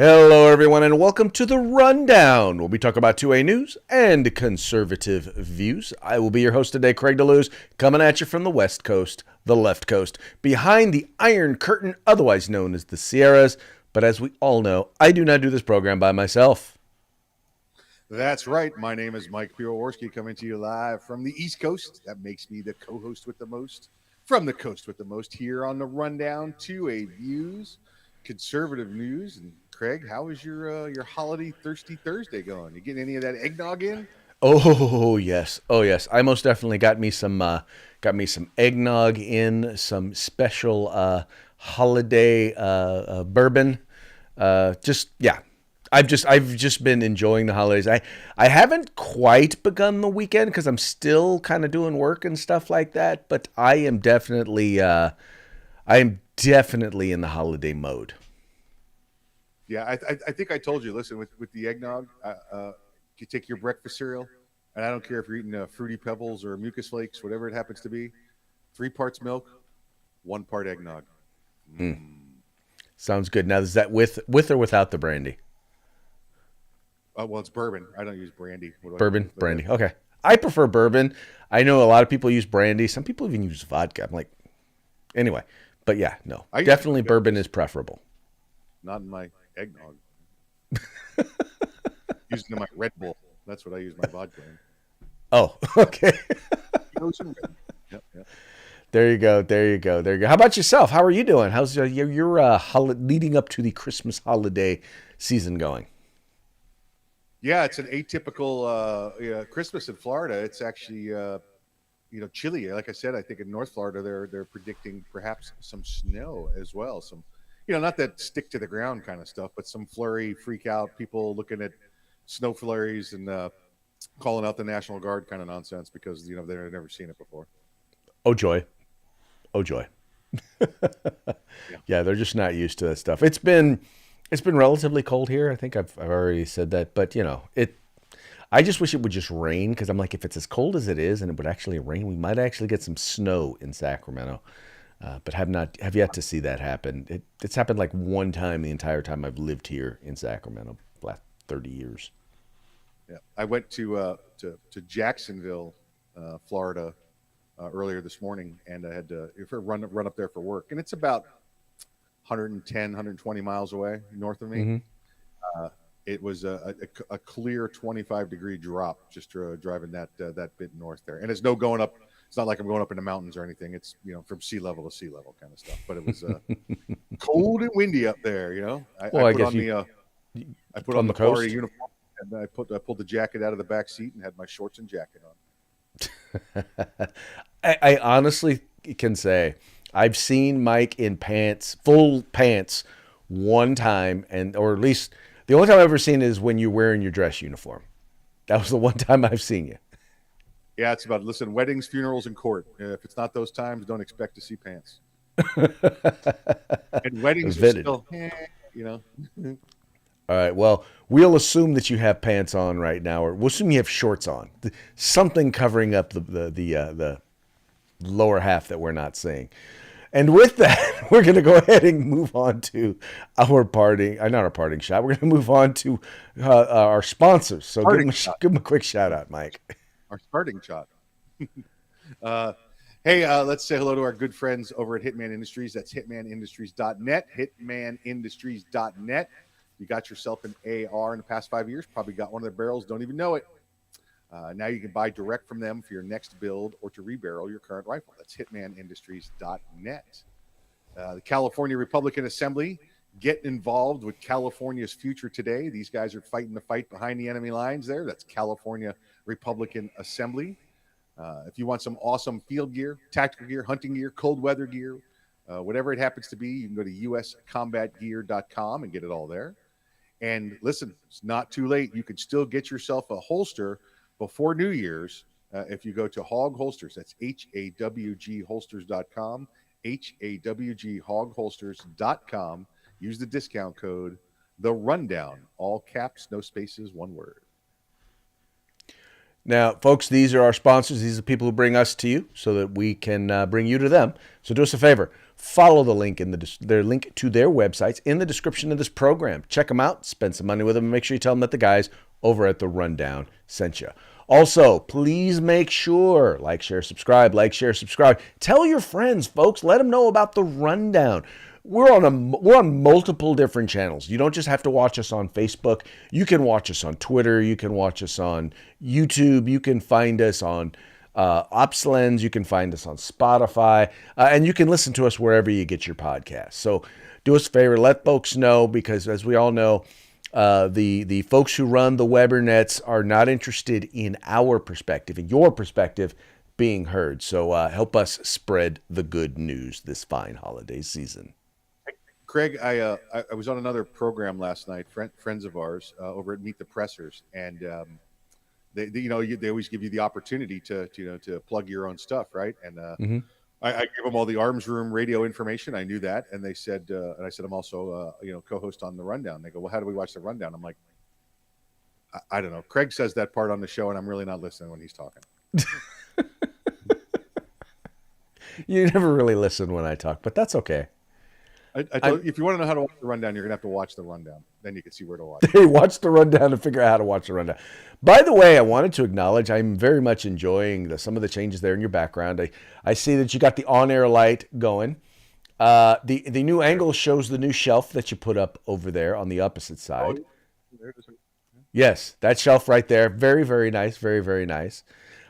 Hello, everyone, and welcome to the Rundown, where we talk about 2A news and conservative views. I will be your host today, Craig DeLuz, coming at you from the West Coast, the left coast, behind the Iron Curtain, otherwise known as the Sierras. But as we all know, I do not do this program by myself. That's right. My name is Mike Piroworski, coming to you live from the East Coast. That makes me the co-host with the most, from the coast with the most, here on the Rundown 2A Views, conservative news. And Craig, how is your holiday thirsty Thursday going? You getting any of that eggnog in? Oh yes, oh yes. I most definitely got me some eggnog in some special holiday bourbon. Just yeah, I've just been enjoying the holidays. I haven't quite begun the weekend because I'm still kind of doing work and stuff like that. But I am definitely in the holiday mode. Yeah, I think I told you. Listen, with the eggnog, you take your breakfast cereal, and I don't care if you're eating Fruity Pebbles or Mucus Flakes, whatever it happens to be. 3 parts milk, 1 part eggnog. Mm. Sounds good. Now is that with or without the brandy? Well, it's bourbon. I don't use brandy. What do I use? Bourbon, But brandy. Okay. I prefer bourbon. I know a lot of people use brandy. Some people even use vodka. I'm like, anyway. But yeah, no. I use Definitely vodka, bourbon is just preferable. not in my eggnog. Using it in my Red Bull. That's what I use my vodka in. Oh, okay. Those are good. Yep, yep. There you go. There you go. There you go. How about yourself? How are you doing? How's your leading up to the Christmas holiday season going? Yeah, it's an atypical Christmas in Florida. It's actually chilly. Like I said, I think in North Florida they're predicting perhaps some snow as well. Some not that stick to the ground kind of stuff, but some flurry, freak out, people looking at snow flurries and calling out the National Guard kind of nonsense because they've never seen it before. Oh joy. Oh joy. Yeah. Yeah, they're just not used to that stuff. It's been relatively cold here. I think I've already said that, but it. I just wish it would just rain because I'm like, if it's as cold as it is and it would actually rain, we might actually get some snow in Sacramento. But have yet to see that happen. It's happened like one time the entire time I've lived here in Sacramento, last 30 years. Yeah, I went to Jacksonville, Florida, earlier this morning, and I had to run up there for work, and it's about 110, 120 miles away north of me. Hmm. Uh, it was a clear 25-degree drop just driving that bit north there, and it's no going up. It's not like I'm going up in the mountains or anything. It's from sea level to sea level kind of stuff. But it was cold and windy up there. I Well, I put guess on you I put on on the the Florida coast. uniform, and I pulled the jacket out of the back seat and had my shorts and jacket on. I honestly can say I've seen Mike in pants, full pants, one time, and or at least the only time I've ever seen is when you're wearing your dress uniform. That was the one time I've seen you. Yeah, it's about listen weddings, funerals, and court. If it's not those times, don't expect to see pants. And weddings are Vetted. still, you know. All right. Well, we'll assume that you have pants on right now, or we'll assume you have shorts on, something covering up the lower half that we're not seeing. And with that, we're going to go ahead and move on to our parting, not our parting shot. We're going to move on to our sponsors. So Starting shot. give them a quick shout out, Mike. Our starting shot. uh, hey, let's say hello to our good friends over at Hitman Industries. That's hitmanindustries.net. Hitmanindustries.net. You got yourself an AR in the past 5 years, probably got one of their barrels, don't even know it. Now you can buy direct from them for your next build or to rebarrel your current rifle. That's hitmanindustries.net. The California Republican Assembly, get involved with California's future today. These guys are fighting the fight behind the enemy lines there. That's California Republican Assembly. If you want some awesome field gear, tactical gear, hunting gear, cold weather gear, whatever it happens to be, you can go to uscombatgear.com and get it all there. And listen, it's not too late. You can still get yourself a holster before New Year's if you go to Hog Holsters. That's HAWG HAWGholsters.com. Use the discount code The Rundown. All caps, no spaces, one word. Now, folks, these are our sponsors. These are the people who bring us to you so that we can bring you to them. So do us a favor. follow the link in their link to their websites in the description of this program. Check them out, spend some money with them, and make sure you tell them that the guys over at the Rundown sent you. Also, please make sure, like, share, subscribe, like, share, subscribe. Tell your friends, folks. Let them know about the Rundown. We're on multiple different channels. You don't just have to watch us on Facebook. You can watch us on Twitter. You can watch us on YouTube. You can find us on OpsLens. You can find us on Spotify. And you can listen to us wherever you get your podcasts. So do us a favor. Let folks know, because as we all know, the folks who run the Webernets are not interested in our perspective, in your perspective being heard. So help us spread the good news this fine holiday season. Craig, I was on another program last night, friends of ours over at Meet the Pressers, and they always give you the opportunity to plug your own stuff, right? And I gave them all the Arms Room radio information. I knew that, and they said, and I said, I'm also co-host on the Rundown. They go, well, how do we watch the Rundown? I'm like, I don't know. Craig says that part on the show, and I'm really not listening when he's talking. You never really listen when I talk, but that's okay. I told, if you want to know how to watch the Rundown, you're going to have to watch the Rundown. Then you can see where to watch. Hey, watch the Rundown and figure out how to watch the Rundown. By the way, I wanted to acknowledge I'm very much enjoying some of the changes there in your background. I see that you got the on-air light going. The new angle shows the new shelf that you put up over there on the opposite side. Oh, yes, that shelf right there. Very, very nice. Very, very nice.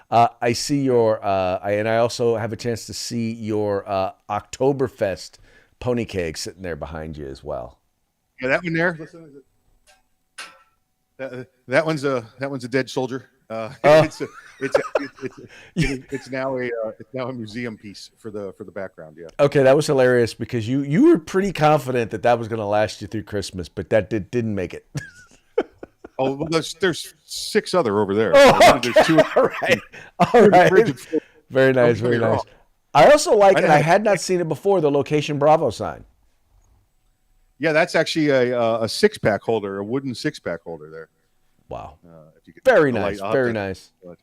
I see your, and I also have a chance to see your Oktoberfest pony keg sitting there behind you as well. Yeah, that one there. Listen, that one's a dead soldier. It's now a museum piece for the background. Yeah. Okay, that was hilarious because you were pretty confident that was going to last you through Christmas, but that didn't make it. Oh, well, there's 6 other over there. Oh, okay. There's 2. All right. Very nice. Very nice. I also like, and I had not seen it before, the Location Bravo sign. Yeah, that's actually a 6-pack holder, a wooden 6-pack holder there. Wow. Very nice. Very nice. Yeah.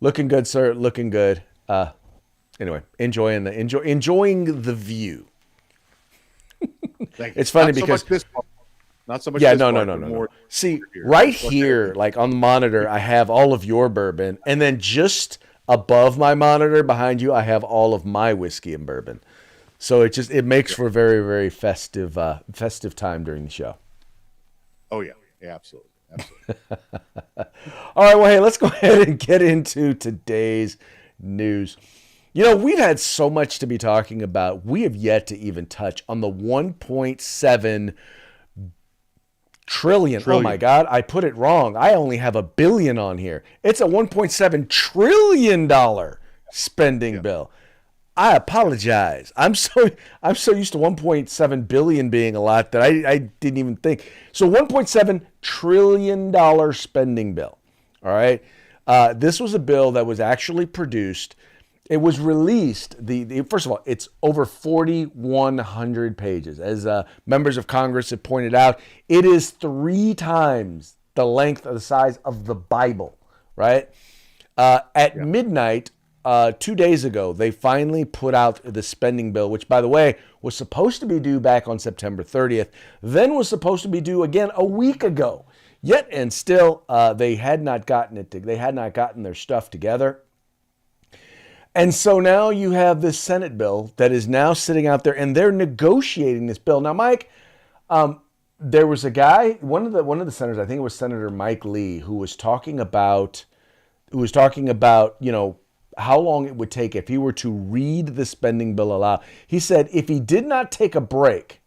Looking good, sir. Looking good. Anyway, enjoying the view. Thank you. It's funny not because so much this part, not so much. Yeah, this no. See, right here, like on the monitor, I have all of your bourbon, and then just above my monitor behind you, I have all of my whiskey and bourbon. So it makes for a very, very festive time during the show. Oh yeah, absolutely. All right, well, hey, let's go ahead and get into today's news. We've had so much to be talking about. We have yet to even touch on the 1.7 trillion. Oh my God, I put it wrong. I only have a billion on here. It's a $1.7 trillion spending bill. I apologize. I'm so used to 1.7 billion being a lot that I didn't even think. So $1.7 trillion spending bill. All right. This was a bill that was actually produced. It was released. First of all, it's over 4,100 pages. As members of Congress have pointed out, it is 3 times the length of the size of the Bible. Right. At midnight. 2 days ago, they finally put out the spending bill, which, by the way, was supposed to be due back on September 30th, then was supposed to be due again a week ago. Yet and still, they had not gotten it. They had not gotten their stuff together. And so now you have this Senate bill that is now sitting out there, and they're negotiating this bill. Now, Mike, there was a guy, one of the senators, I think it was Senator Mike Lee, who was talking about, how long it would take if he were to read the spending bill aloud. He said if he did not take a break,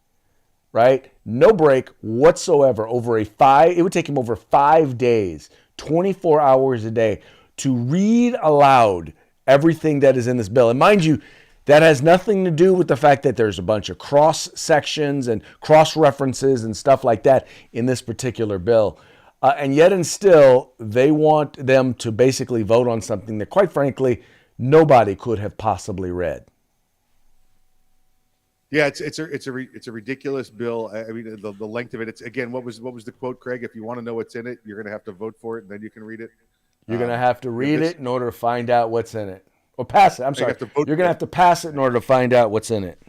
right, no break whatsoever, it would take him over 5 days, 24 hours a day, to read aloud everything that is in this bill. And mind you, that has nothing to do with the fact that there's a bunch of cross sections and cross references and stuff like that in this particular bill. And yet and still, they want them to basically vote on something that, quite frankly, nobody could have possibly read. Yeah, it's a ridiculous bill. I mean, the length of it. It's again, what was the quote, Craig? If you want to know what's in it, you're going to have to vote for it, and then you can read it. You're going to have to read it in order to find out what's in it, or pass it. I'm sorry, you're going to have to pass it in order to find out what's in it.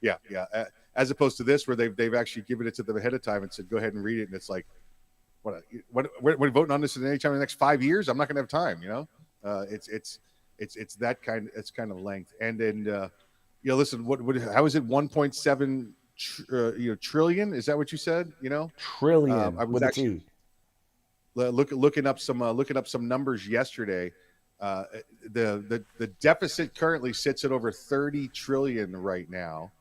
Yeah, yeah. As opposed to this, where they've actually given it to them ahead of time and said, "Go ahead and read it," and it's like, we're voting on this at any time in the next 5 years. I'm not going to have time. It's that kind. It's kind of length. And then listen, how is it 1.7 trillion? Is that what you said? Trillion I was with a actually T. looking up some numbers yesterday. The deficit currently sits at over 30 trillion right now,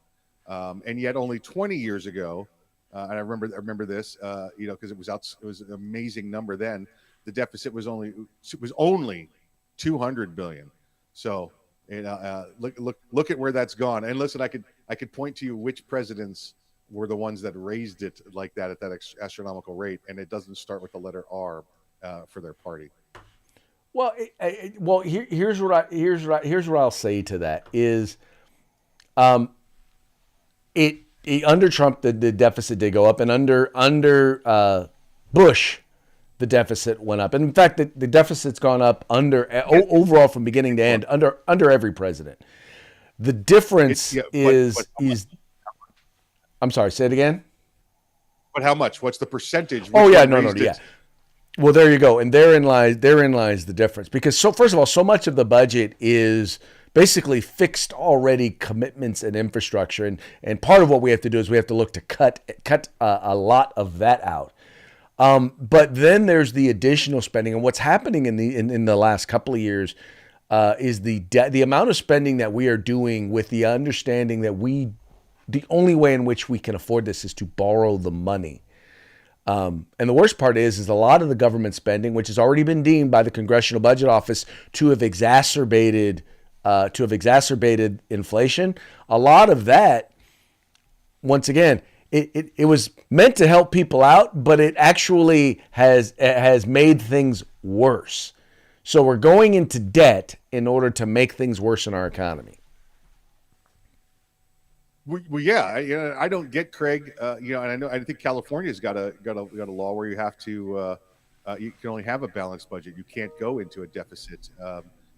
and yet only 20 years ago, and I remember this, because it was an amazing number then. The deficit was only 200 billion. So, look at where that's gone. And listen, I could point to you which presidents were the ones that raised it like that at that astronomical rate, and it doesn't start with the letter R for their party. Well, here's what I'll say to that is, under Trump the deficit did go up, and under Bush the deficit went up. And in fact, the deficit's gone up overall from beginning to end under every president. The difference is I'm sorry, say it again. But how much? What's the percentage? Oh yeah, no, yeah. Well, there you go, and therein lies the difference. Because first of all, so much of the budget is basically fixed already commitments and infrastructure, and part of what we have to do is we have to look to cut a lot of that out. But then there's the additional spending, and what's happening in the last couple of years is the amount of spending that we are doing with the understanding that the only way in which we can afford this is to borrow the money. And the worst part is a lot of the government spending, which has already been deemed by the Congressional Budget Office to have exacerbated inflation. A lot of that, once again, it was meant to help people out, but it actually has made things worse. So we're going into debt in order to make things worse in our economy. Well, yeah, I don't get, Craig. And I think California's got a law where you have to you can only have a balanced budget. You can't go into a deficit.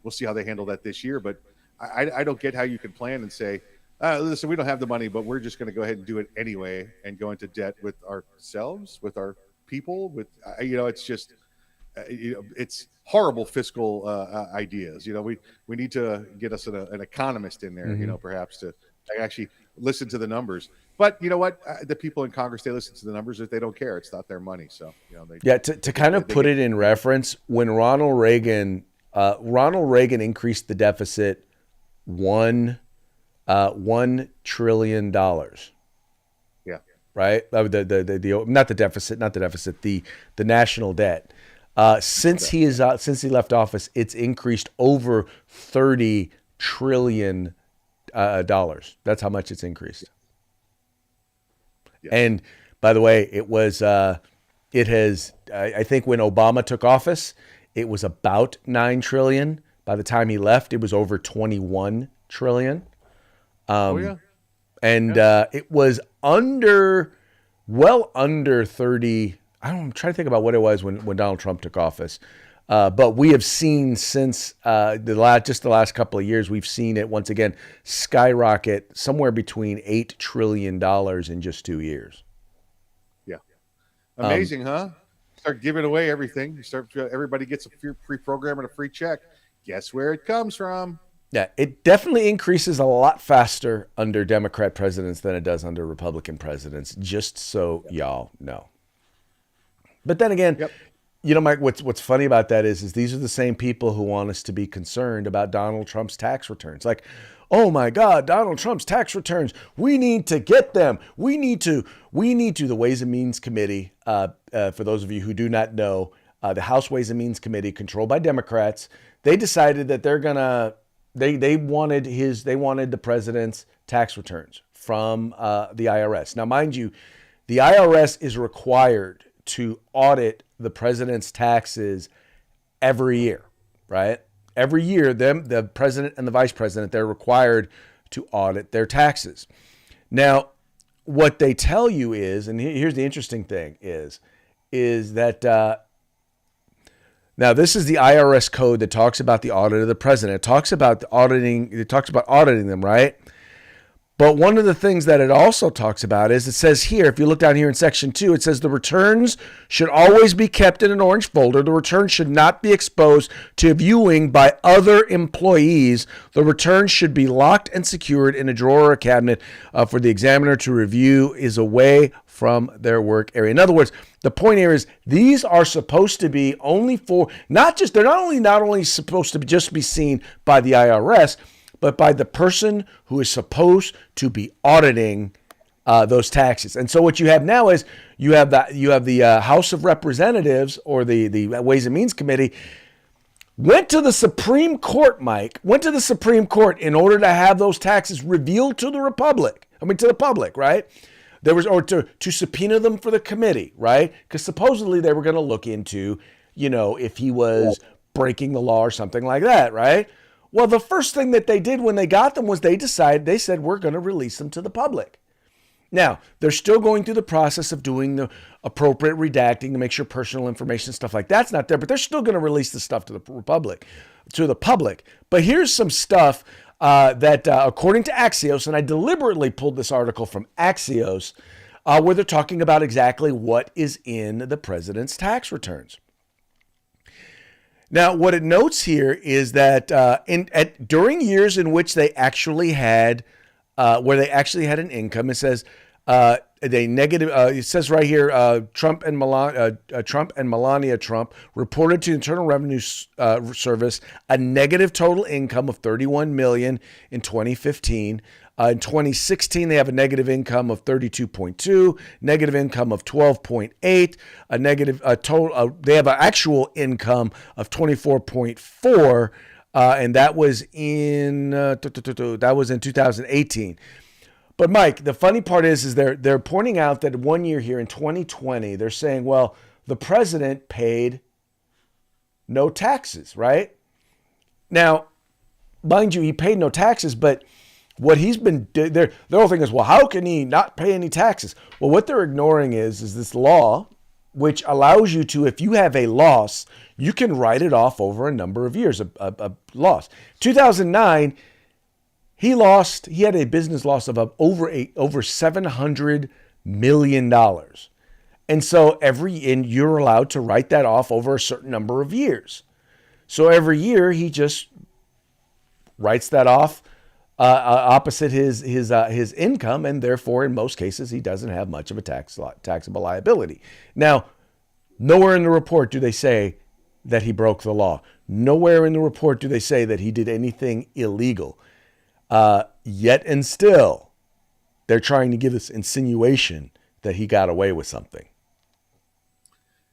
We'll see how they handle that this year, but I don't get how you can plan and say, listen, we don't have the money, but we're just going to go ahead and do it anyway and go into debt with ourselves, with our people, it's just it's horrible fiscal ideas. We need to get us an economist in there, Mm-hmm. Perhaps to actually listen to the numbers. But you know what? The people in Congress, they listen to the numbers if they don't care. It's not their money. So, to kind of put it in reference, when Ronald Reagan increased the deficit $1 trillion. Yeah. Right. The national debt. Since he left office, it's increased over $30 trillion. That's how much it's increased. Yeah. And by the way, I think when Obama took office, it was about 9 trillion. By the time he left, it was over 21 trillion. It was well under 30. I'm trying to think about what it was when Donald Trump took office. But we have seen since the last couple of years, we've seen it once again skyrocket somewhere between $8 trillion in just 2 years. Yeah. Amazing, huh? Start giving away everything. Everybody gets a free program and a free check. Guess where it comes from? Yeah, it definitely increases a lot faster under Democrat presidents than it does under Republican presidents, just so y'all know. But then again, Mike, what's funny about that is these are the same people who want us to be concerned about Donald Trump's tax returns. Like, oh my God, Donald Trump's tax returns. We need to get them. We need to. The Ways and Means Committee, for those of you who do not know, the House Ways and Means Committee, controlled by Democrats, they decided that they wanted the president's tax returns from the IRS. Now, mind you, the IRS is required to audit the president's taxes every year, right? Every year, the president and the vice president, they're required to audit their taxes. Now, what they tell you is, and here's the interesting thing, is that now this is the IRS code that talks about the audit of the president. It talks about auditing them, right? But one of the things that it also talks about is it says here, if you look down here in section 2, it says the returns should always be kept in an orange folder. The returns should not be exposed to viewing by other employees. The returns should be locked and secured in a drawer or a cabinet for the examiner to review is away from their work area. In other words, the point here is these are supposed to be only for, they're not only supposed to just be seen by the IRS, but by the person who is supposed to be auditing those taxes. And so what you have now is you have the House of Representatives, or the Ways and Means Committee, went to the Supreme Court, Mike, went to the Supreme Court in order to have those taxes revealed to the public, right? There was, or to subpoena them for the committee, right? Because supposedly they were going to look into, if he was breaking the law or something like that, right? Well, the first thing that they did when they got them was they said, we're going to release them to the public. Now, they're still going through the process of doing the appropriate redacting to make sure personal information, stuff like that's not there, but they're still going to release the stuff to the public. But here's some stuff that according to Axios, and I deliberately pulled this article from Axios, where they're talking about exactly what is in the president's tax returns. Now, what it notes here is that during years in which they actually had, an income, it says they negative. It says right here, Trump and Melania Trump reported to the Internal Revenue Service a negative total income of $31 million in 2015. In 2016, they have a negative income of 32.2, negative income of 12.8, a negative total. They have an actual income of 24.4, and that was in 2018. But Mike, the funny part is they're pointing out that 1 year here in 2020, they're saying, well, the president paid no taxes, right? Now, mind you, he paid no taxes, but what he's been, their whole thing is, well, how can he not pay any taxes? Well, what they're ignoring is this law, which allows you to, if you have a loss, you can write it off over a number of years, a loss. 2009, he had a business loss of over $700 million. And so you're allowed to write that off over a certain number of years. So every year he just writes that off opposite his income, and therefore in most cases he doesn't have much of a taxable liability. Now, nowhere in the report do they say that he broke the law. Nowhere in the report do they say that he did anything illegal. Yet and still, they're trying to give this insinuation that he got away with something.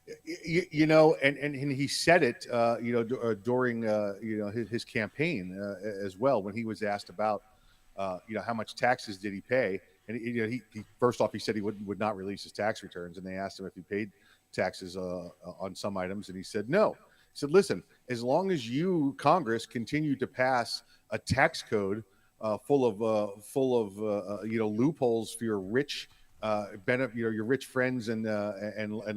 And he said it, during his campaign as well, when he was asked about, how much taxes did he pay, and he first off he said he would not release his tax returns, and they asked him if he paid taxes on some items, and he said no. He said, listen, as long as you, Congress, continue to pass a tax code full of loopholes for your rich your rich friends and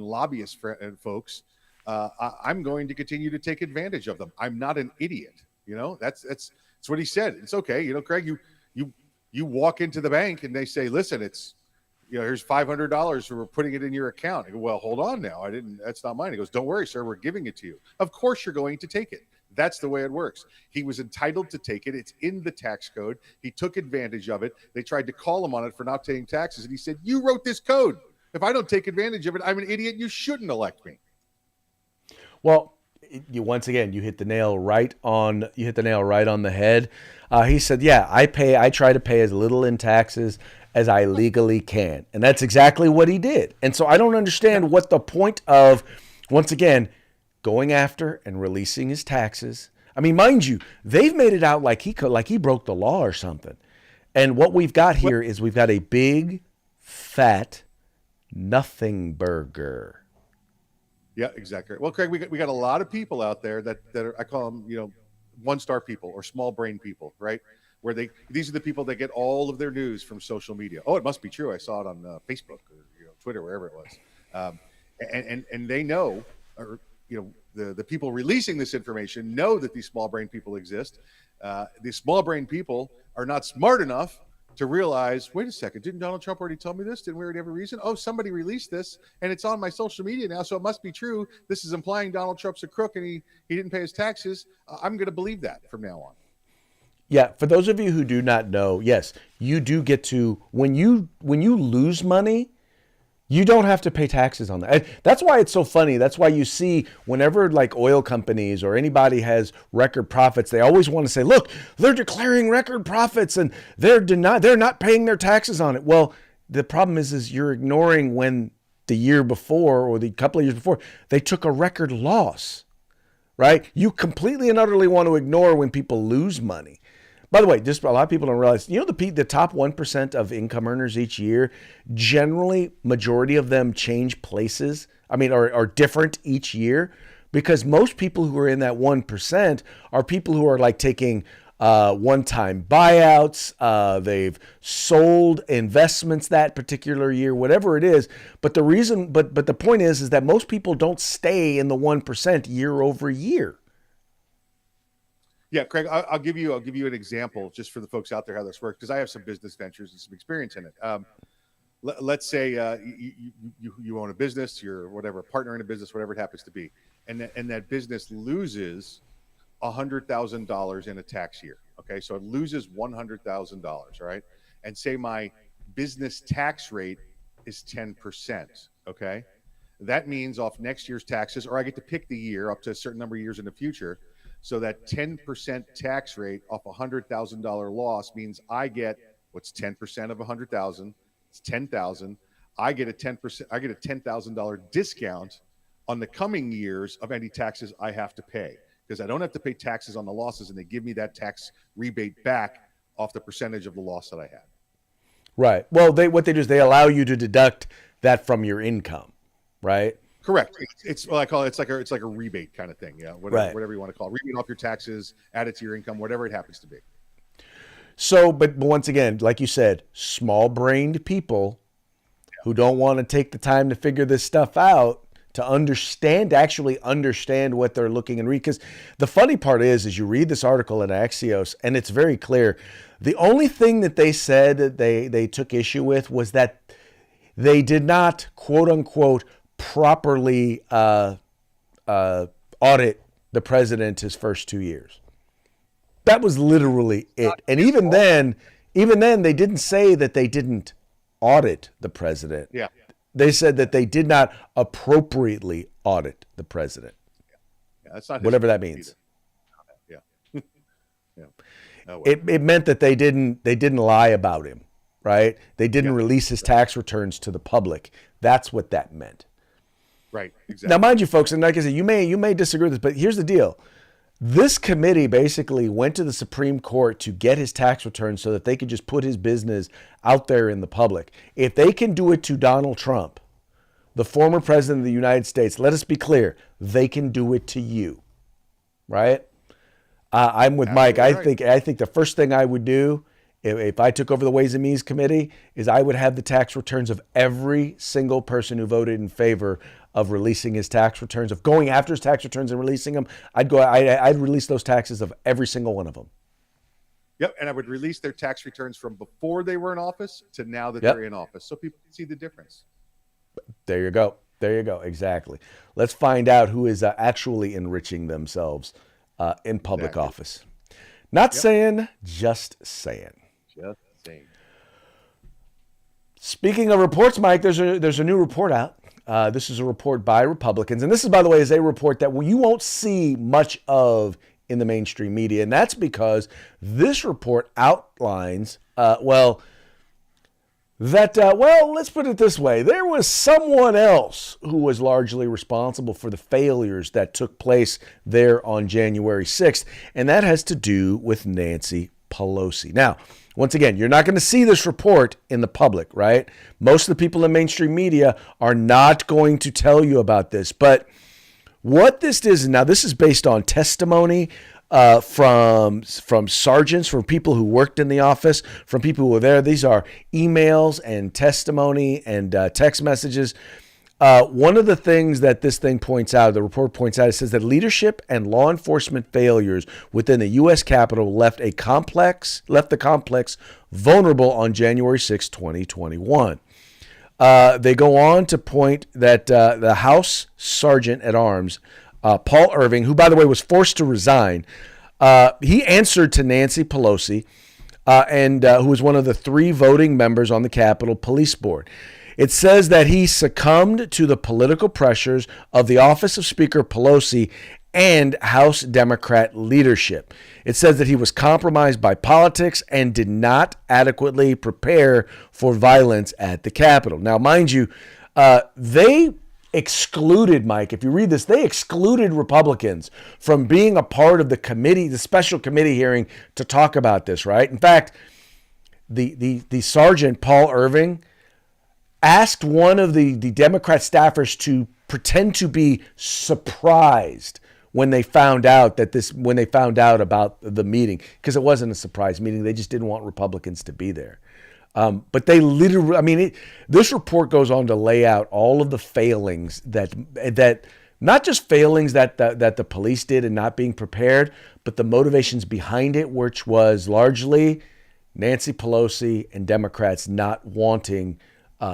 lobbyist folks, I'm going to continue to take advantage of them. I'm not an idiot. That's what he said. It's okay. Craig, you walk into the bank and they say, listen, it's, here's $500 for putting it in your account. I go, well, hold on now. That's not mine. He goes, don't worry, sir. We're giving it to you. Of course you're going to take it. That's the way it works. He was entitled to take it. It's in the tax code. He took advantage of it. They tried to call him on it for not paying taxes. And he said, you wrote this code. If I don't take advantage of it, I'm an idiot. You shouldn't elect me. Well, once again, you hit the nail right on the head. He said, yeah, I try to pay as little in taxes as I legally can. And that's exactly what he did. And so I don't understand what the point of, once again, going after and releasing his taxes. I mean, mind you, they've made it out like he broke the law or something. And what we've got here is we've got a big, fat nothing burger. Yeah, exactly. Well, Craig, we got a lot of people out there that are, I call them, one-star people or small brain people, right? Where these are the people that get all of their news from social media. Oh, it must be true. I saw it on Facebook or Twitter, wherever it was. And they know, or the people releasing this information know that these small brain people exist. These small brain people are not smart enough to realize, wait a second, didn't Donald Trump already tell me this? Didn't we already have a reason? Oh, somebody released this and it's on my social media now, so it must be true. This is implying Donald Trump's a crook and he didn't pay his taxes. I'm going to believe that from now on. Yeah, for those of you who do not know, yes, you do get to when you lose money, you don't have to pay taxes on that. That's why it's so funny. That's why you see whenever like oil companies or anybody has record profits, they always want to say, "Look, they're declaring record profits and they're not paying their taxes on it." Well, the problem is you're ignoring when the year before or the couple of years before they took a record loss, right? You completely and utterly want to ignore when people lose money. By the way, just a lot of people don't realize, the top 1% of income earners each year, generally, majority of them change places. Are different each year because most people who are in that 1% are people who are like taking one-time buyouts. They've sold investments that particular year, whatever it is. But the point is that most people don't stay in the 1% year over year. Yeah, Craig, I'll give you an example just for the folks out there how this works because I have some business ventures and some experience in it. Let's say you own a business, you're a partner in a business, whatever it happens to be, and that business loses $100,000 in a tax year. Okay, so it loses $100,000, right? And say my business tax rate is 10%. Okay, that means off next year's taxes, or I get to pick the year up to a certain number of years in the future. So that 10% tax rate off a $100,000 loss means I get what's 10% of 100,000. It's 10,000. I get a $10,000 discount on the coming years of any taxes I have to pay because I don't have to pay taxes on the losses, and they give me that tax rebate back off the percentage of the loss that I had. Right. Well, what they do is they allow you to deduct that from your income, right? Correct. It's what I call it. It's like a rebate kind of thing. Yeah. Whatever you want to call it. Rebate off your taxes, add it to your income, whatever it happens to be. So, but once again, like you said, small-brained people who don't want to take the time to figure this stuff out to actually understand what they're looking and read. Because the funny part is you read this article in Axios and it's very clear. The only thing that they said that they took issue with was that they did not, quote unquote, properly audit the president his first 2 years. That was literally it. And even then they didn't say that they didn't audit the president. Yeah. They said that they did not appropriately audit the president. Yeah, that's not whatever that means. Either. Yeah. Yeah. Oh, well. It meant that they didn't lie about him, right? They didn't release his tax returns to the public. That's what that meant. Right, exactly. Now, mind you, folks, and like I said, you may disagree with this, but here's the deal. This committee basically went to the Supreme Court to get his tax returns so that they could just put his business out there in the public. If they can do it to Donald Trump, the former president of the United States, let us be clear, they can do it to you, right? I'm with Mike. I think the first thing I would do if I took over the Ways and Means Committee is I would have the tax returns of every single person who voted in favor of releasing his tax returns, of going after his tax returns and releasing them. I'd release those taxes of every single one of them. Yep, and I would release their tax returns from before they were in office to now that they're in office, so people can see the difference. There you go. Exactly. Let's find out who is actually enriching themselves in public office. Not saying, just saying. Just saying. Speaking of reports, Mike, there's a new report out. This is a report by Republicans. And this is, by the way, is a report that you won't see much of in the mainstream media. And that's because this report outlines, let's put it this way. There was someone else who was largely responsible for the failures that took place there on January 6th. And that has to do with Nancy Pelosi. Now, once again, you're not going to see this report in the public, right? Most of the people in mainstream media are not going to tell you about this. But what this is, now this is based on testimony from sergeants, from people who worked in the office, from people who were there. These are emails and testimony and text messages One of the things that this thing points out, the report points out, it says that leadership and law enforcement failures within the U.S. Capitol left the complex vulnerable on January 6, 2021. They go on to point that the House Sergeant at Arms, Paul Irving, who, by the way, was forced to resign, he answered to Nancy Pelosi, and who was one of the 3 voting members on the Capitol Police Board. It says that he succumbed to the political pressures of the office of Speaker Pelosi and House Democrat leadership. It says that he was compromised by politics and did not adequately prepare for violence at the Capitol. Now, mind you, they excluded, Mike, if you read this, they excluded Republicans from being a part of the committee, the special committee hearing to talk about this, right? In fact, the Sergeant, Paul Irving, asked one of the Democrat staffers to pretend to be surprised when they found out about the meeting, because it wasn't a surprise meeting. They just didn't want Republicans to be there. But they literally, this report goes on to lay out all of the failings that not just failings that the police did in not being prepared, but the motivations behind it, which was largely Nancy Pelosi and Democrats not wanting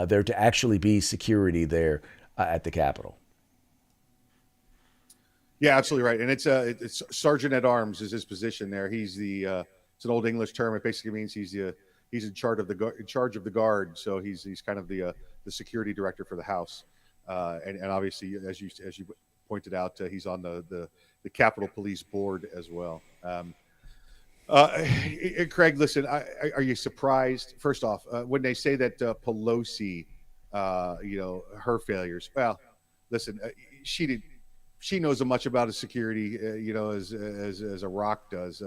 there to actually be security there at the Capitol. Yeah, absolutely right. And it's Sergeant at Arms is his position there. He's it's an old English term. It basically means he's in charge of the guard. So he's kind of the security director for the House. And obviously, as you pointed out, he's on the Capitol Police Board as well. Craig, listen, are you surprised? First off, when they say that Pelosi, her failures, well, listen, she knows as much about his security, as a rock does.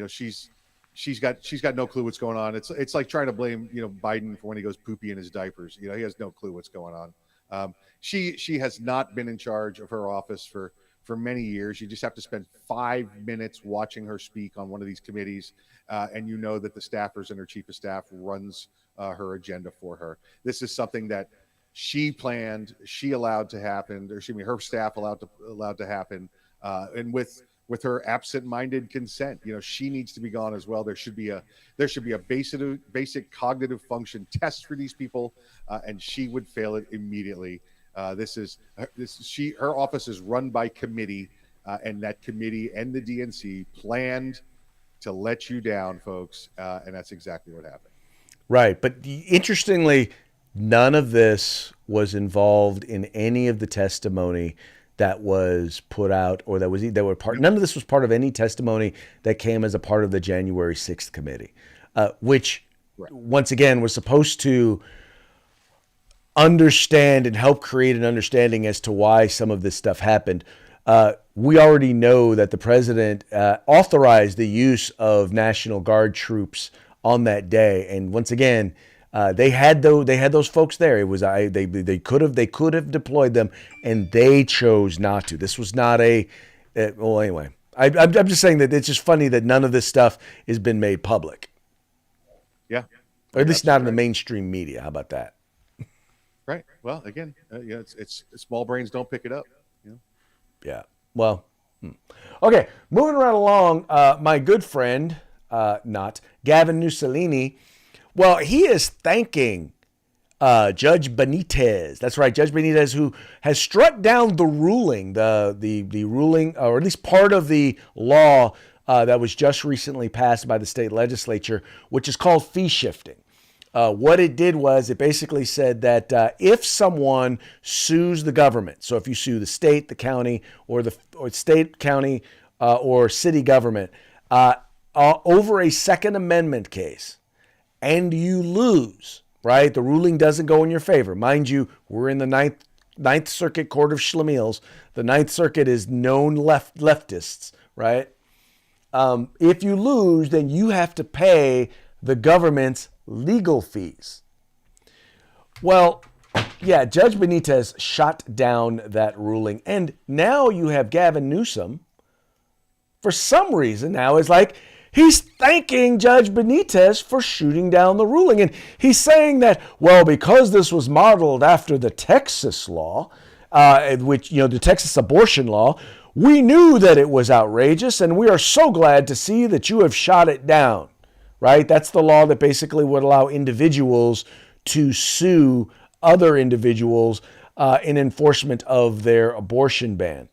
She's got no clue what's going on. It's like trying to blame, Biden for when he goes poopy in his diapers. He has no clue what's going on. She has not been in charge of her office for many years. You just have to spend 5 minutes watching her speak on one of these committees, and you know that the staffers and her chief of staff runs her agenda for her. This is something that she planned, she allowed to happen, or her staff allowed to happen, and with her absent-minded consent. She needs to be gone as well. There should be a basic cognitive function test for these people, and she would fail it immediately. Her office is run by committee, and that committee and the DNC planned to let you down, folks, and that's exactly what happened. Right, but interestingly, none of this was involved in any of the testimony that was put out, or none of this was part of any testimony that came as a part of the January 6th committee, which, right, once again, was supposed to understand and help create an understanding as to why some of this stuff happened. We already know that the president authorized the use of National Guard troops on that day, and once again, they had those folks there. It was they could have deployed them, and they chose not to. This was not well, anyway. I'm just saying that it's just funny that none of this stuff has been made public. Yeah, or at least not in the mainstream media. How about that? Right. Well, again, it's small brains don't pick it up. Yeah. Well. Okay. Moving right along. My good friend, not Gavin Mussolini. Well, he is thanking Judge Benitez. That's right, Judge Benitez, who has struck down the ruling, the ruling, or at least part of the law that was just recently passed by the state legislature, which is called fee shifting. What it did was it basically said that if someone sues the government, so if you sue the state, the county, or state, county, or city government over a Second Amendment case, and you lose, right? The ruling doesn't go in your favor. Mind you, we're in the Ninth Circuit Court of Schlemiels. The Ninth Circuit is known leftists, right? If you lose, then you have to pay the government's legal fees. Well, yeah, Judge Benitez shot down that ruling. And now you have Gavin Newsom, for some reason now, is like, He's thanking Judge Benitez for shooting down the ruling. And he's saying that, well, because this was modeled after the Texas law, which, the Texas abortion law, we knew that it was outrageous, and we are so glad to see that you have shot it down, right? That's the law that basically would allow individuals to sue other individuals in enforcement of their abortion ban.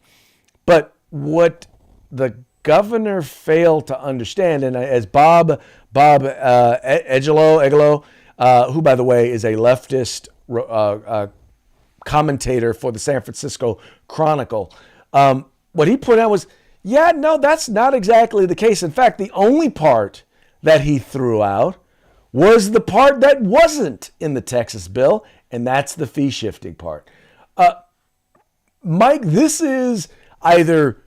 But what the governor failed to understand, and as Bob Egelo, who, by the way, is a leftist commentator for the San Francisco Chronicle, what he pointed out was, yeah, no, that's not exactly the case. In fact, the only part that he threw out was the part that wasn't in the Texas bill, and that's the fee shifting part. Mike, this is either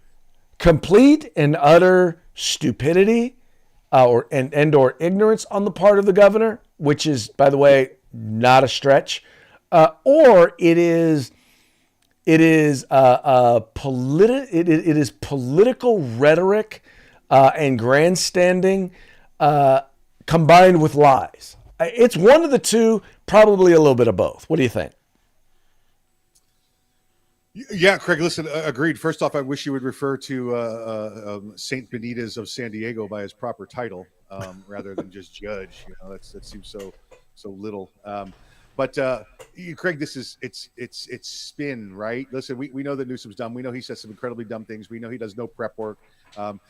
complete and utter stupidity or ignorance on the part of the governor, which is, by the way, not a stretch, or it is political rhetoric and grandstanding combined with lies. It's one of the two, probably a little bit of both. What do you think? Yeah, Craig, listen, agreed. First off, I wish you would refer to Saint Benitez of San Diego by his proper title rather than just judge. That seems so little. But Craig, this is it's spin, right? Listen, we know that Newsom's dumb. We know he says some incredibly dumb things. We know he does no prep work.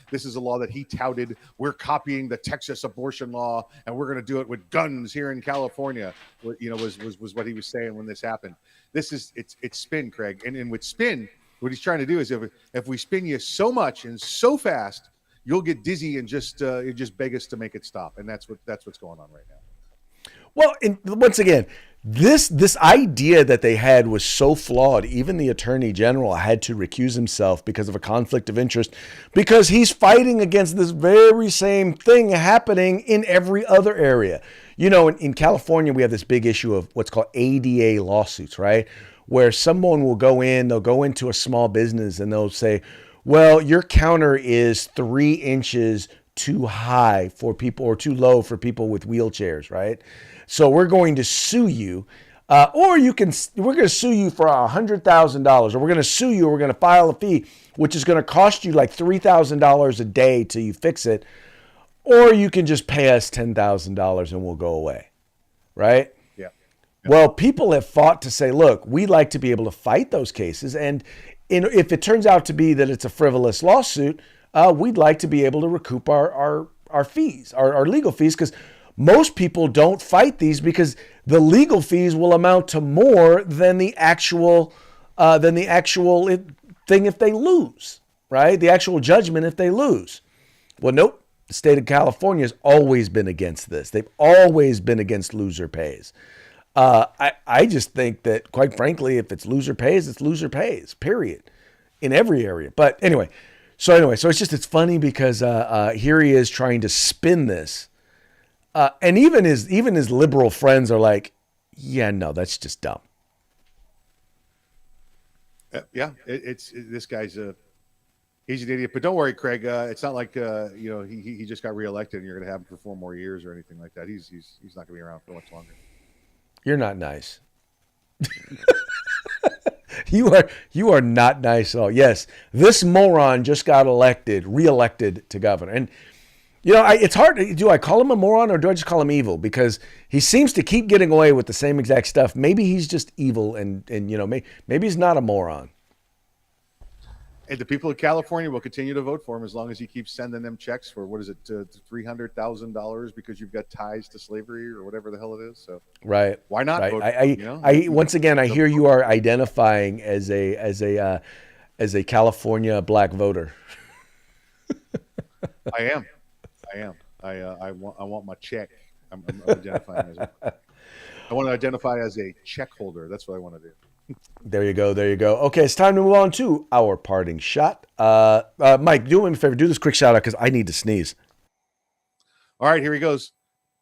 This is a law that he touted. We're copying the Texas abortion law, and we're going to do it with guns here in California. Was what he was saying when this happened. This is it's spin, Craig, and with spin, what he's trying to do is if we spin you so much and so fast, you'll get dizzy and just beg us to make it stop, and that's what's going on right now. Well, and once again, this idea that they had was so flawed. Even the attorney general had to recuse himself because of a conflict of interest, because he's fighting against this very same thing happening in every other area. In California, we have this big issue of what's called ADA lawsuits, right? Where someone will they'll go into a small business and they'll say, well, your counter is 3 inches too high for people or too low for people with wheelchairs, right? So we're going to sue you, or we're going to sue you for $100,000, or we're going to sue you, or we're going to file a fee, which is going to cost you like $3,000 a day till you fix it, or you can just pay us $10,000 and we'll go away, right? Yeah. Well, people have fought to say, look, we'd like to be able to fight those cases, and if it turns out to be that it's a frivolous lawsuit, we'd like to be able to recoup our fees, our legal fees, because most people don't fight these because the legal fees will amount to more than the actual thing if they lose, right? The actual judgment if they lose. Well, nope. The state of California has always been against this. They've always been against loser pays. I just think that, quite frankly, if it's loser pays, it's loser pays, period, in every area. But anyway, so it's funny because here he is trying to spin this. And even his liberal friends are like, yeah, no, that's just dumb. Yeah, this guy's he's an idiot. But don't worry, Craig. It's not like he just got reelected and you're going to have him for 4 more years or anything like that. He's not going to be around for much longer. You're not nice. You are not nice at all. Yes, this moron just got reelected to governor. And it's hard. Do I call him a moron or do I just call him evil? Because he seems to keep getting away with the same exact stuff. Maybe he's just evil, and maybe he's not a moron. And the people of California will continue to vote for him as long as he keeps sending them checks for $300,000 because you've got ties to slavery or whatever the hell it is. So right, why not? Right. Vote, I once again I hear you are identifying as a California black voter. I am. I want my check. I'm identifying as I want to identify as a check holder. That's what I want to do. There you go. Okay, it's time to move on to our parting shot. Mike, do me a favor. Do this quick shout out because I need to sneeze. All right, here he goes.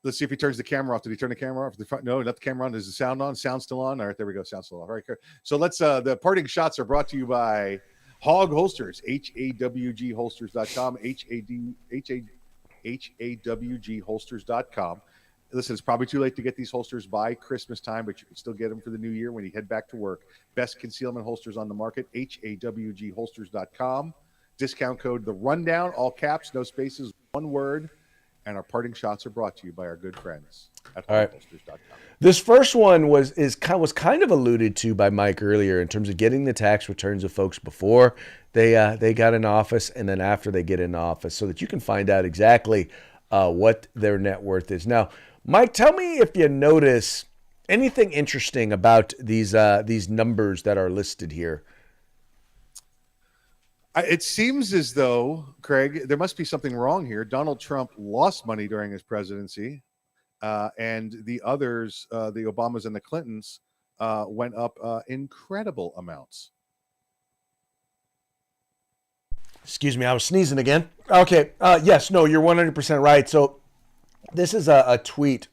Let's see if he turns the camera off. Did he turn the camera off? No, not the camera on. Is the sound on? Sound still on? All right, there we go. Sound still on. All right, so let's. The parting shots are brought to you by Hog Holsters, HAWG Holsters.com, HAWGholsters.com. Listen, it's probably too late to get these holsters by Christmas time, but you can still get them for the new year when you head back to work. Best concealment holsters on the market, HAWGholsters.com. Discount code The Rundown, all caps, no spaces, one word. And our parting shots are brought to you by our good friends at holsters.com. This first one was kind of alluded to by Mike earlier in terms of getting the tax returns of folks before they got in office and then after they get in office, so that you can find out exactly what their net worth is. Now, Mike, tell me if you notice anything interesting about these numbers that are listed here. It seems as though, Craig, there must be something wrong here. Donald Trump lost money during his presidency, and the others, the Obamas and the Clintons, went up incredible amounts. Excuse me, I was sneezing again. Okay, yes, no, you're 100% right. So this is a tweet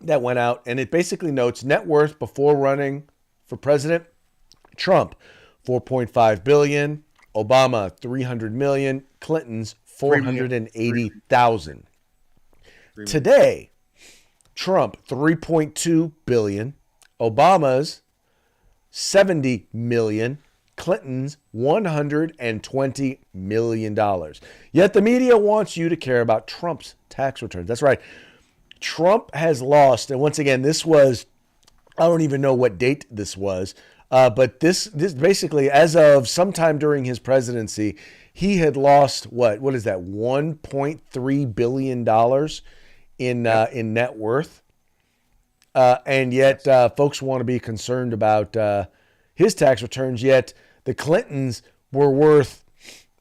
that went out, and it basically notes net worth before running for president: Trump, $4.5 billion. Obama, $300 million. Clinton's, $480,000. Today, Trump, $3.2 billion. Obama's, $70 million. Clinton's, $120 million. Yet the media wants you to care about Trump's tax returns. That's right. Trump has lost, and once again, this was, I don't even know what date this was, but this basically, as of sometime during his presidency, he had lost what is that, $1.3 billion in net worth, and yet folks want to be concerned about his tax returns. Yet the Clintons were worth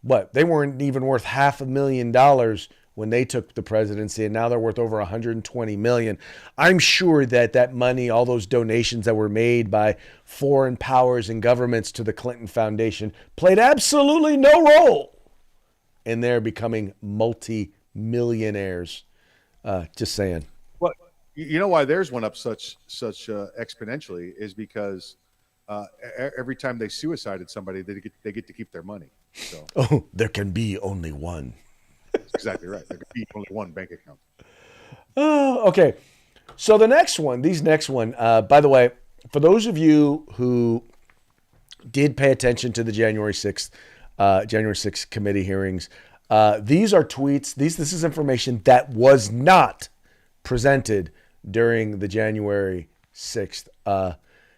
what? They weren't even worth $500,000 when they took the presidency, and now they're worth over $120 million. I'm sure that money, all those donations that were made by foreign powers and governments to the Clinton Foundation, played absolutely no role in their becoming multi-millionaires. Just saying. Well, you know why theirs went up such exponentially is because every time they suicided somebody, they get to keep their money. So. Oh, there can be only one. That's exactly right. There could be only one bank account. Oh, okay. So these next one, by the way, for those of you who did pay attention to the January 6th committee hearings, these are tweets. This is information that was not presented during the January 6th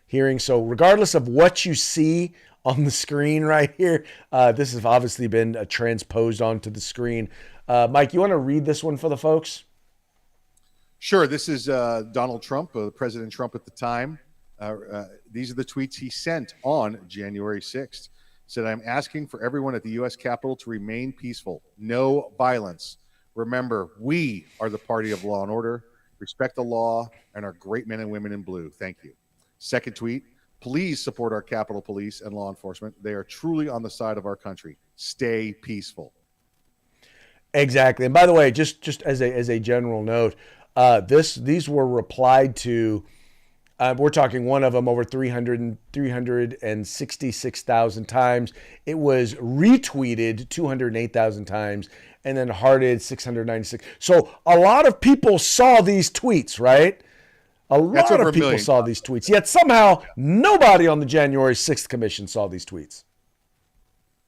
hearing. So regardless of what you see on the screen right here, this has obviously been transposed onto the screen. Mike, you want to read this one for the folks? Sure. This is Donald Trump, President Trump at the time. These are the tweets he sent on January 6th. Said, "I'm asking for everyone at the U.S. Capitol to remain peaceful. No violence. Remember, we are the party of law and order. Respect the law and our great men and women in blue. Thank you." Second tweet: "Please support our Capitol Police and law enforcement. They are truly on the side of our country. Stay peaceful." Exactly. And by the way, just as a general note, these were replied to. We're talking one of them over 366,000 times. It was retweeted 208,000 times, and then hearted 696. So a lot of people saw these tweets, right? A lot of people saw these tweets. Yet somehow nobody on the January 6th commission saw these tweets.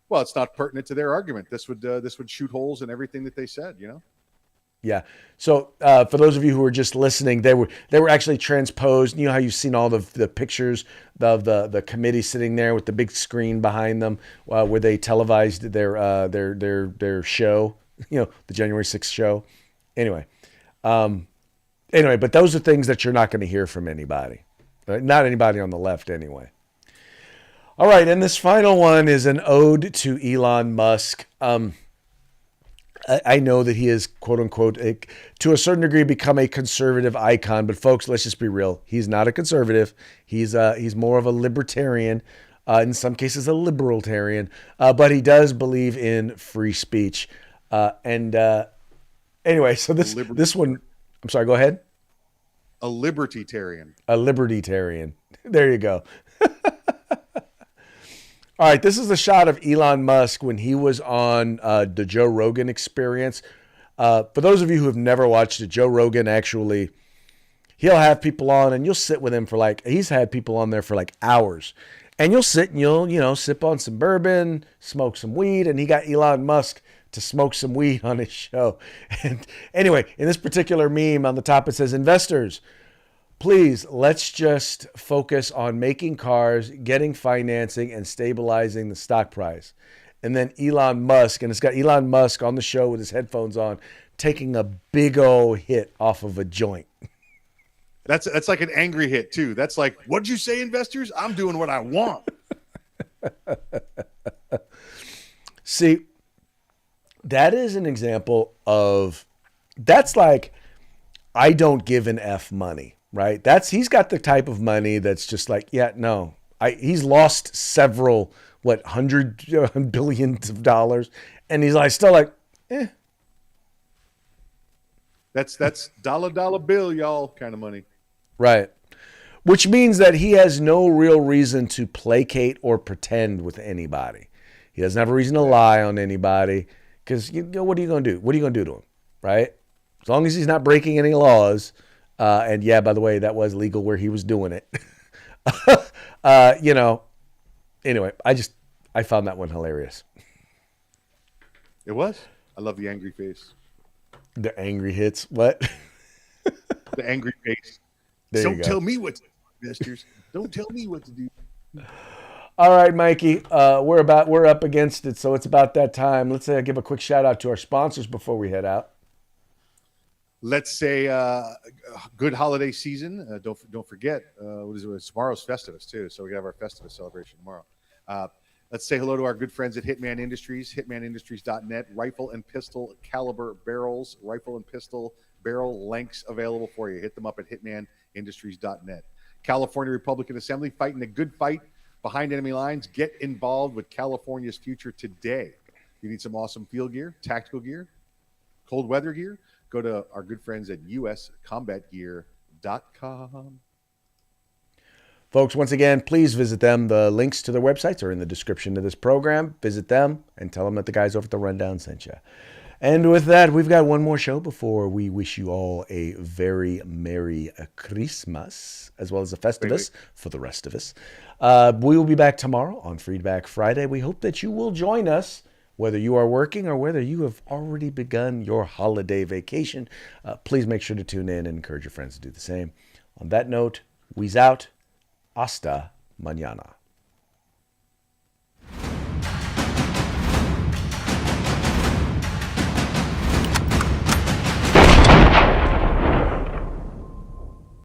Well, it's not pertinent to their argument. This would shoot holes in everything that they said, you know? Yeah. So for those of you who are just listening, they were actually transposed. You know how you've seen all the pictures of the committee sitting there with the big screen behind them, where they televised their show, the January 6th show. Anyway, but those are things that you're not going to hear from anybody, not anybody on the left anyway. All right, and this final one is an ode to Elon Musk. I know that he is, quote unquote, to a certain degree become a conservative icon, but folks, let's just be real. He's not a conservative. He's more of a libertarian, in some cases a libertarian, but he does believe in free speech. Anyway, so this one, I'm sorry, go ahead. A libertarian. A libertarian. There you go. All right, this is a shot of Elon Musk when he was on the Joe Rogan Experience. For those of you who have never watched it, Joe Rogan actually, he'll have people on and you'll sit with him for like, he's had people on there for like hours. And you'll sit and you'll, sip on some bourbon, smoke some weed. And he got Elon Musk to smoke some weed on his show. And anyway, in this particular meme on the top, it says, investors, please, let's just focus on making cars, getting financing, and stabilizing the stock price. And then Elon Musk, and it's got Elon Musk on the show with his headphones on, taking a big old hit off of a joint. That's like an angry hit too. That's like, what'd you say, investors? I'm doing what I want. See, that is an example of, that's like, I don't give an F money, right? He's got the type of money that's just like, yeah, no. He's lost several, hundred billions of dollars, and he's like still like, eh. That's dollar bill, y'all, kind of money. Right. Which means that he has no real reason to placate or pretend with anybody. He doesn't have a reason to lie on anybody because what are you going to do? What are you going to do to him? Right? As long as he's not breaking any laws. And yeah, by the way, that was legal where he was doing it. Anyway, I found that one hilarious. It was. I love the angry face. The angry hits. What? The angry face. Don't tell me what to do, investors. Don't tell me what to do. All right, Mikey. We're up against it, so it's about that time. Let's give a quick shout out to our sponsors before we head out. Let's say good holiday season. Don't forget what is it? Tomorrow's Festivus too, so we have our Festivus celebration tomorrow. Let's say hello to our good friends at Hitman Industries, hitmanindustries.net. Rifle and pistol caliber barrels, rifle and pistol barrel lengths available for you. Hit them up at hitmanindustries.net. California Republican Assembly, fighting a good fight behind enemy lines. Get involved with California's future today. You need some awesome field gear, tactical gear, cold weather gear. Go to our good friends at uscombatgear.com. Folks, once again, please visit them. The links to their websites are in the description of this program. Visit them and tell them that the guys over at the Rundown sent you. And with that, we've got one more show before we wish you all a very Merry Christmas, as well as a Festivus for the rest of us. We will be back tomorrow on Feedback Friday. We hope that you will join us, whether you are working or whether you have already begun your holiday vacation. Please make sure to tune in and encourage your friends to do the same. On that note, we's out. Hasta mañana.